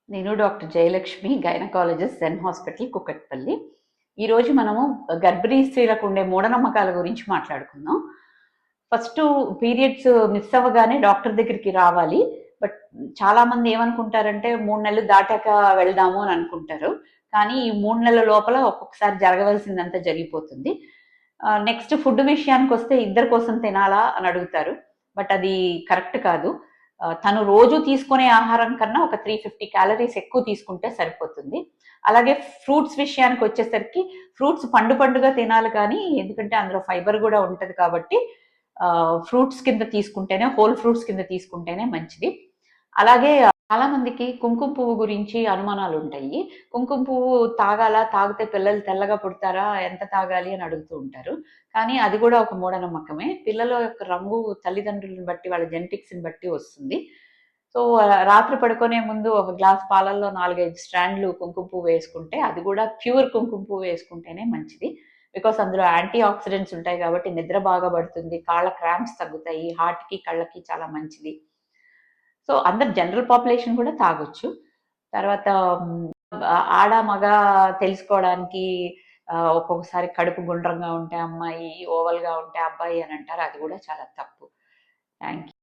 నేను doctor Jayalakshmi, gynaecologist జెన్ hospital Kukatpally. ఈరోజు మనము గర్భిణీ స్త్రీలకు ఉండే మూఢనమ్మకాల గురించి మాట్లాడుకుందాం. ఫస్ట్ పీరియడ్స్ మిస్ అవ్వగానే డాక్టర్ దగ్గరికి రావాలి. బట్ చాలామంది ఏమనుకుంటారంటే 3 నెలలు దాటాక వెళ్దాము అని అనుకుంటారు. కానీ ఈ 3 నెలల లోపల ఒక్కొక్కసారి జరగవలసిందంతా జరిగిపోతుంది. నెక్స్ట్ ఫుడ్ విషయానికి వస్తే ఇద్దరి కోసం తినాలా అని అడుగుతారు. బట్ అది కరెక్ట్ కాదు. తను రోజు తీసుకునే ఆహారం కన్నా ఒక 350 క్యాలరీస్ ఎక్కువ తీసుకుంటే సరిపోతుంది. అలాగే ఫ్రూట్స్ విషయానికి వచ్చేసరికి ఫ్రూట్స్ పండుగా తినాలి కానీ, ఎందుకంటే అందులో ఫైబర్ కూడా ఉంటది కాబట్టి ఫ్రూట్స్ కింద తీసుకుంటేనే, హోల్ ఫ్రూట్స్ కింద తీసుకుంటేనే మంచిది. అలాగే చాలా మందికి కుంకుమ పువ్వు గురించి అనుమానాలు ఉంటాయి. కుంకుమ పువ్వు తాగాలా? తాగితే పిల్లలు తెల్లగా పుడతారా? ఎంత తాగాలి అని అడుగుతూ ఉంటారు. కానీ అది కూడా ఒక మూఢనమ్మకమే. పిల్లల యొక్క రంగు తల్లిదండ్రులను బట్టి, వాళ్ళ జెనెటిక్స్‌ని బట్టి వస్తుంది. సో, రాత్రి పడుకునే ముందు ఒక గ్లాస్ పాలల్లో 4, 5 స్ట్రాండ్‌లు కుంకుమ పువ్వు వేసుకుంటే, అది కూడా ప్యూర్ కుంకుమ పువ్వు వేసుకుంటేనే మంచిది. బికాస్ అందులో యాంటీ ఆక్సిడెంట్స్ ఉంటాయి కాబట్టి నిద్ర బాగా పడుతుంది. కాళ్ళ క్రాంప్స్ తగ్గుతాయి. హార్ట్‌కి, కళ్ళకి చాలా మంచిది. సో, అందరు జనరల్ పాపులేషన్ కూడా తాగొచ్చు. తర్వాత ఆడ, మగ తెలుసుకోవడానికి ఒక్కొక్కసారి కడుపు గుండ్రంగా ఉంటే అమ్మాయి, ఓవల్‌గా ఉంటే అబ్బాయి అని అంటారు. అది కూడా చాలా తప్పు. Thank you.